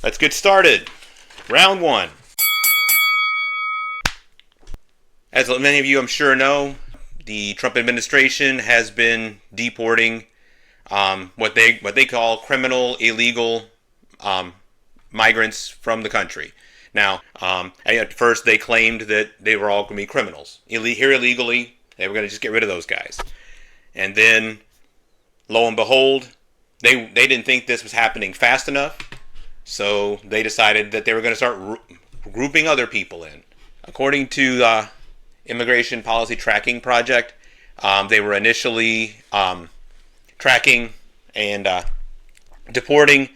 Let's get started. Round one. As many of you I'm sure know, the Trump administration has been deporting what they call criminal, illegal migrants from the country. Now, at first they claimed that they were all going to be criminals. Here illegally, they were going to just get rid of those guys. And then, lo and behold, they didn't think this was happening fast enough, so they decided that they were going to start grouping other people in. According to the Immigration Policy Tracking Project, they were initially tracking and deporting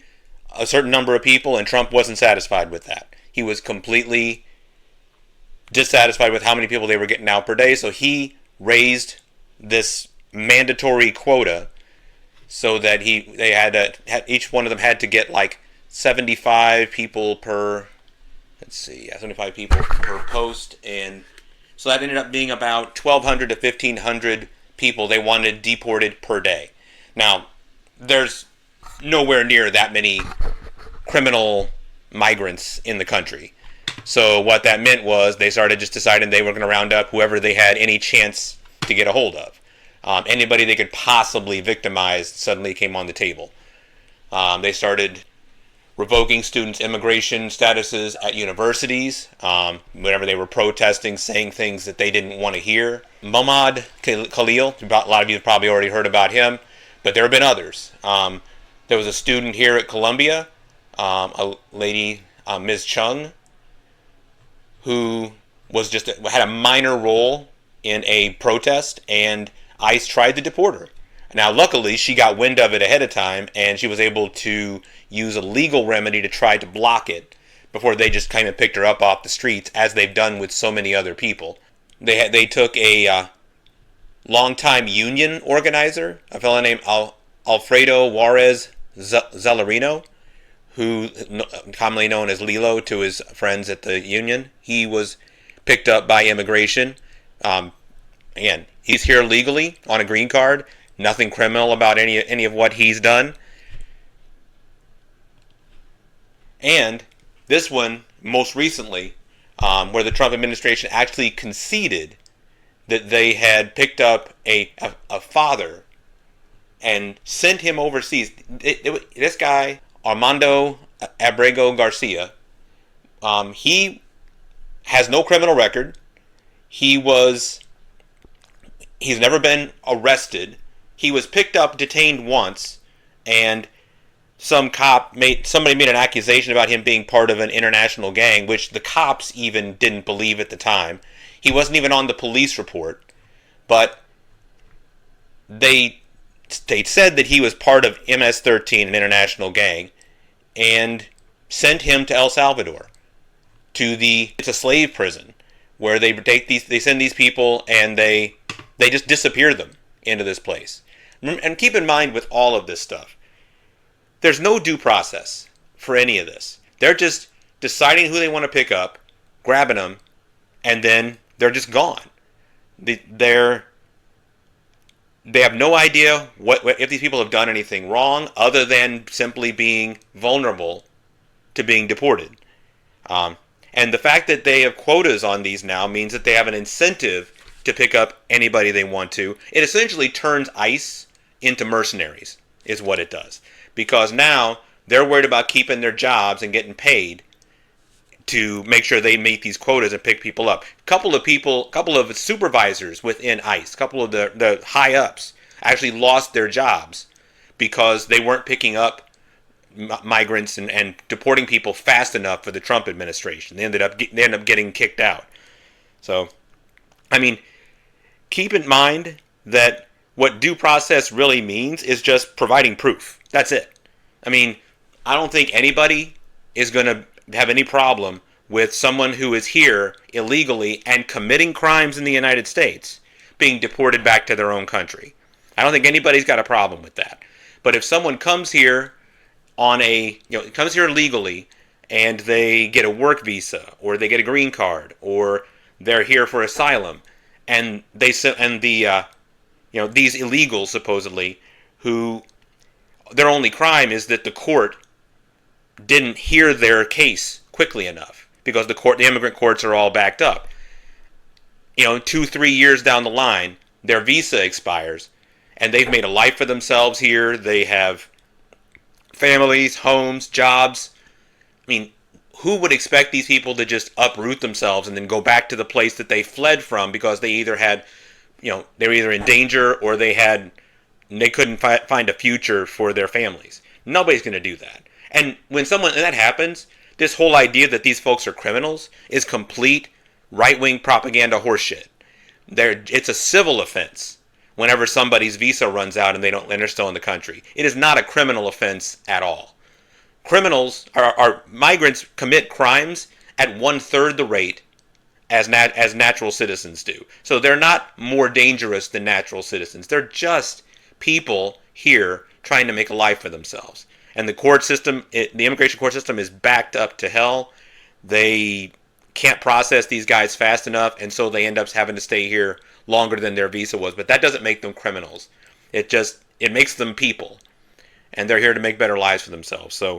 a certain number of people, and Trump wasn't satisfied with that. He was completely dissatisfied with how many people they were getting out per day, so he raised this mandatory quota so that each one of them had to get like 75 people per 75 people per post, and so that ended up being about 1,200 to 1,500 people they wanted deported per day. Now, there's nowhere near that many criminal migrants in the country. So what that meant was they started just deciding they were going to round up whoever they had any chance to get a hold of. Anybody they could possibly victimize suddenly came on the table. They started revoking students' immigration statuses at universities whenever they were protesting, saying things that they didn't want to hear. Mohammad Khalil, a lot of you have probably already heard about him, but there have been others. There was a student here at Columbia, a lady, Ms. Chung, who had a minor role in a protest, and ICE tried to deport her. Now, luckily, she got wind of it ahead of time, and she was able to use a legal remedy to try to block it before they just kind of picked her up off the streets, as they've done with so many other people. They took a longtime union organizer, a fellow named Alfredo Juarez Zellerino, who commonly known as Lilo to his friends at the union. He was picked up by immigration. Again, he's here legally on a green card. Nothing criminal about any of what he's done. And this one, most recently, where the Trump administration actually conceded that they had picked up a father and sent him overseas. This guy, Armando Abrego Garcia, he has no criminal record. He's never been arrested. He was picked up, detained once, and somebody made an accusation about him being part of an international gang, which the cops even didn't believe at the time. He wasn't even on the police report, but they said that he was part of MS-13, an international gang, and sent him to El Salvador, it's a slave prison, where they send these people and they just disappear them into this place. And keep in mind with all of this stuff, there's no due process for any of this. They're just deciding who they want to pick up, grabbing them, and then they're just gone. They have no idea if these people have done anything wrong other than simply being vulnerable to being deported. And the fact that they have quotas on these now means that they have an incentive to pick up anybody they want to. It essentially turns ICE into mercenaries, is what it does. Because now they're worried about keeping their jobs and getting paid to make sure they meet these quotas and pick people up. Couple of supervisors within ICE, couple of the high ups actually lost their jobs because they weren't picking up migrants and deporting people fast enough for the Trump administration. They ended up getting kicked out. So, I mean, keep in mind that what due process really means is just providing proof. That's it. I mean, I don't think anybody is going to have any problem with someone who is here illegally and committing crimes in the United States being deported back to their own country. I don't think anybody's got a problem with that. But if someone comes here comes here legally and they get a work visa or they get a green card or they're here for asylum and these illegals supposedly who their only crime is that the court didn't hear their case quickly enough because the immigrant courts are all backed up. 2-3 years down the line, their visa expires, and they've made a life for themselves here. They have families, homes, jobs. I mean, who would expect these people to just uproot themselves and then go back to the place that they fled from because they either had, they were either in danger or they couldn't find a future for their families. Nobody's going to do that. And when that happens, this whole idea that these folks are criminals is complete right-wing propaganda horseshit. It's a civil offense whenever somebody's visa runs out and they're still in the country. It is not a criminal offense at all. Migrants commit crimes at 1/3 the rate as natural citizens do. So they're not more dangerous than natural citizens. They're just people here trying to make a life for themselves. And the court system, the immigration court system, is backed up to hell. They can't process these guys fast enough, and so they end up having to stay here longer than their visa was. But that doesn't make them criminals. It makes them people, and they're here to make better lives for themselves. So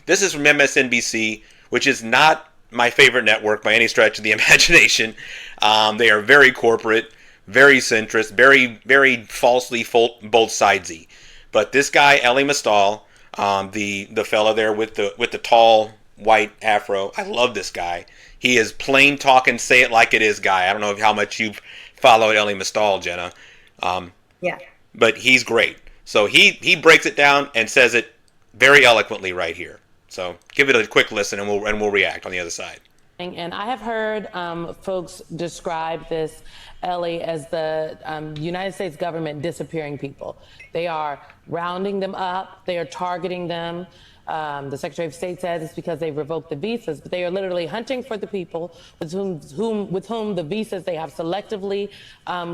this is from MSNBC, which is not my favorite network by any stretch of the imagination. They are very corporate, very centrist, very, very falsely both sidesy. But this guy, Elie Mystal, the fella there with the tall white afro, I love this guy. He is plain talking, say it like it is guy. I don't know how much you've followed Elie Mystal, Jenna. Yeah. But he's great. So he breaks it down and says it very eloquently right here. So give it a quick listen, and we'll react on the other side. And I have heard folks describe this, Ellie, as the United States government disappearing people. They are rounding them up. They are targeting them. The Secretary of State says it's because they revoked the visas, but they are literally hunting for the people with whom the visas they have selectively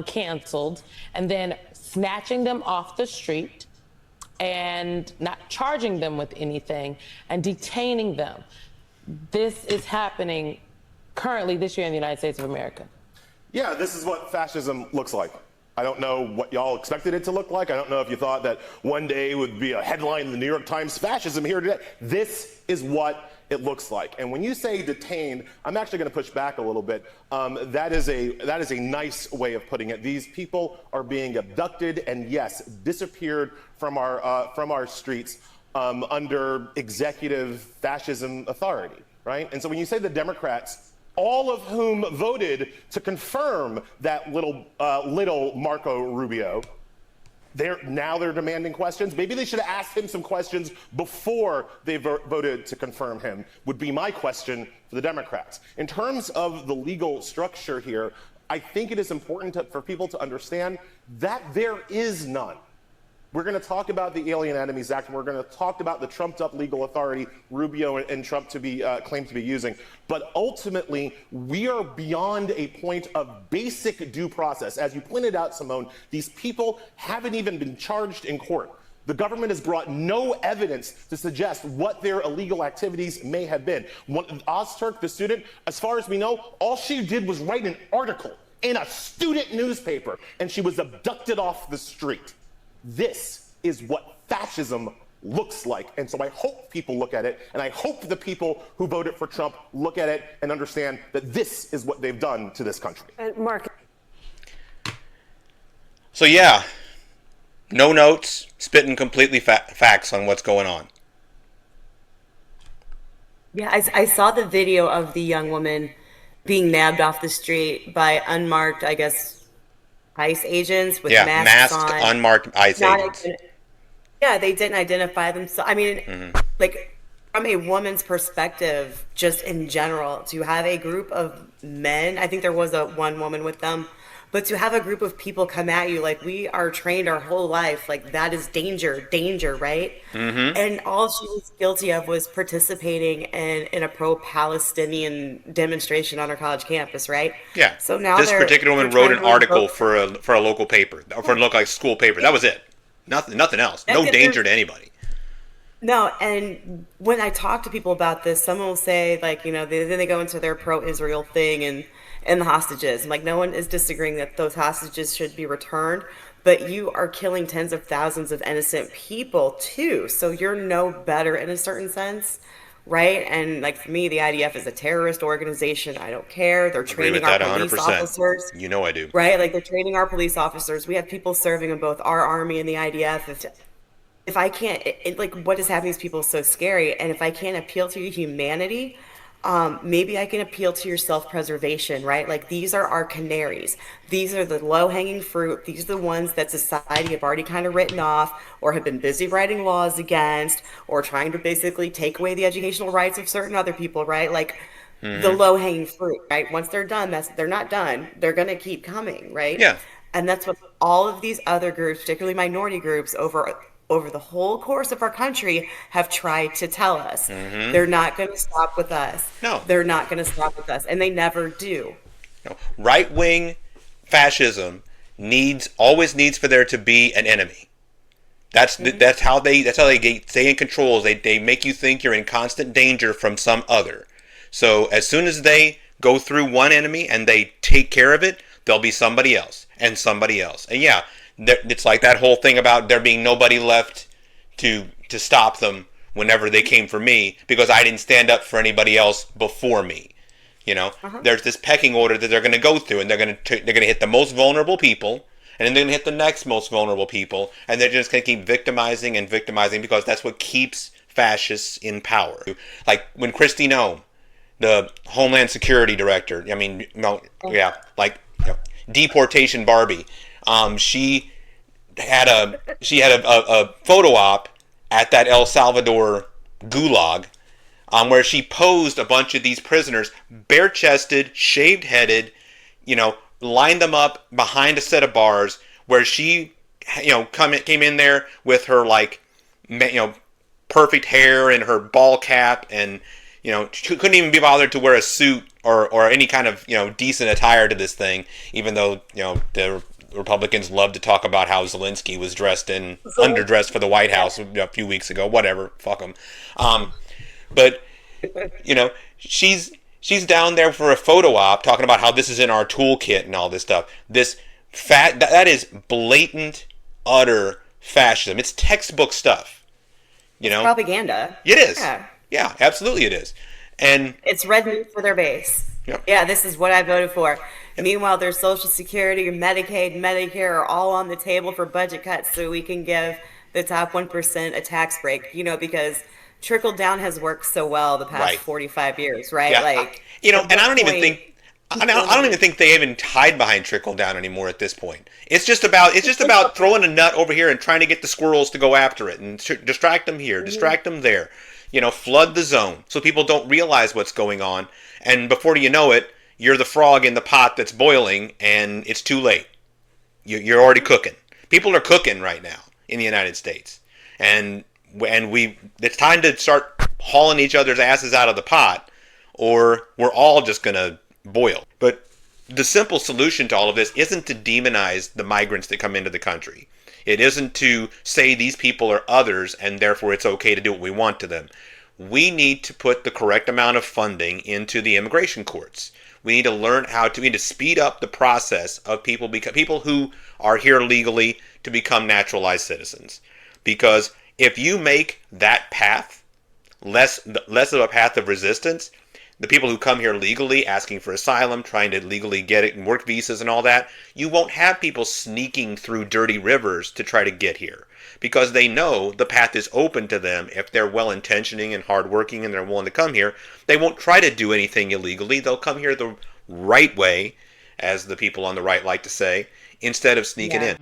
canceled, and then snatching them off the street and not charging them with anything and detaining them. This is happening currently this year in the United States of America. Yeah, this is what fascism looks like. I don't know what y'all expected it to look like. I don't know if you thought that one day would be a headline in the New York Times, fascism here today. This is what it looks like. And when you say detained, I'm actually going to push back a little bit. That is a nice way of putting it. These people are being abducted and, yes, disappeared from our streets under executive fascism authority, right? And so when you say the Democrats, all of whom voted to confirm that little Marco Rubio, they're demanding questions. Maybe they should have asked him some questions before they voted to confirm him, would be my question for the Democrats. In terms of the legal structure here, I think it is important for people to understand that there is none. We're going to talk about the Alien Enemies Act, and we're going to talk about the trumped-up legal authority Rubio and Trump claim to be using. But ultimately, we are beyond a point of basic due process. As you pointed out, Simone, these people haven't even been charged in court. The government has brought no evidence to suggest what their illegal activities may have been. Ozturk, the student, as far as we know, all she did was write an article in a student newspaper, and she was abducted off the street. This is what fascism looks like. And so I hope people look at it, and I hope the people who voted for Trump look at it and understand that this is what they've done to this country. And Mark. So yeah, no notes, spitting completely facts on what's going on. Yeah, I saw the video of the young woman being nabbed off the street by unmarked, I guess, ICE agents with masks on. Unmarked ICE agents. Yeah, they didn't identify themselves. I mean, like, from a woman's perspective, just in general, to have a group of men, I think there was one woman with them, but to have a group of people come at you, like, we are trained our whole life, like, that is danger, right? Mm-hmm. And all she was guilty of was participating in a pro-Palestinian demonstration on her college campus, right? Yeah. So now this particular woman wrote an article for a local paper, for a local school paper. That was it. Nothing else. No danger to anybody. No, and when I talk to people about this, someone will say, like, then they go into their pro-Israel thing and the hostages. I'm like, no one is disagreeing that those hostages should be returned. but you are killing tens of thousands of innocent people too. So you're no better in a certain sense, right? And like for me, the IDF is a terrorist organization. I don't care. They're Agree training with our that police 100%. officers, You know I do. right? Like they're training our police officers. We have people serving in both our army and the IDF. If I can't, like what is happening to people is so scary. And if I can't appeal to your humanity, maybe I can appeal to your self-preservation, right? Like these are our canaries. These are the low-hanging fruit. These are the ones that society have already kind of written off or have been busy writing laws against or trying to basically take away the educational rights of certain other people, right? Like the low-hanging fruit, right? Once they're done, they're not done. They're going to keep coming, right? Yeah. And that's what all of these other groups, particularly minority groups, over the whole course of our country have tried to tell us. They're not going to stop with us. No. They're not going to stop with us, and they never do. No. Right wing fascism always needs for there to be an enemy. That's how they stay in control. They make you think you're in constant danger from some other. So as soon as they go through one enemy and they take care of it, there'll be somebody else and somebody else. And yeah, it's like that whole thing about there being nobody left to stop them whenever they came for me because I didn't stand up for anybody else before me. There's this pecking order that they're going to go through, and they're going to hit the most vulnerable people, and then they're going to hit the next most vulnerable people, and they're just going to keep victimizing and victimizing because that's what keeps fascists in power. Like when Kristi Noem, the Homeland Security Director, Deportation Barbie. She had a photo op at that El Salvador gulag, where she posed a bunch of these prisoners, bare-chested, shaved-headed, lined them up behind a set of bars, where she, came in there with her perfect hair and her ball cap, and she couldn't even be bothered to wear a suit or any kind of decent attire to this thing, even though the Republicans love to talk about how Zelensky was underdressed for the White House a few weeks ago. Whatever, fuck him. But she's down there for a photo op talking about how this is in our toolkit and all this stuff. That is blatant, utter fascism. It's textbook stuff. It's propaganda. It is. Yeah, absolutely it is. And it's red meat for their base. Yep. Yeah, this is what I voted for. Meanwhile, their Social Security, Medicaid, Medicare are all on the table for budget cuts so we can give the top 1% a tax break, because trickle down has worked so well the past 45 years, right? Yeah. And I don't even think they even hide behind trickle down anymore at this point. It's just about throwing a nut over here and trying to get the squirrels to go after it and distract them here, distract them there. Flood the zone so people don't realize what's going on. And before you know it, you're the frog in the pot that's boiling, and it's too late. You're already cooking. People are cooking right now in the United States, and it's time to start hauling each other's asses out of the pot, or we're all just gonna boil. But the simple solution to all of this isn't to demonize the migrants that come into the country. It isn't to say these people are others and therefore it's okay to do what we want to them. We need to put the correct amount of funding into the immigration courts. We need to speed up the process of people who are here legally to become naturalized citizens. Because if you make that path less of a path of resistance, the people who come here legally asking for asylum, trying to legally get it and work visas and all that, you won't have people sneaking through dirty rivers to try to get here. Because they know the path is open to them if they're well-intentioning and hardworking and they're willing to come here. They won't try to do anything illegally. They'll come here the right way, as the people on the right like to say, instead of sneaking in.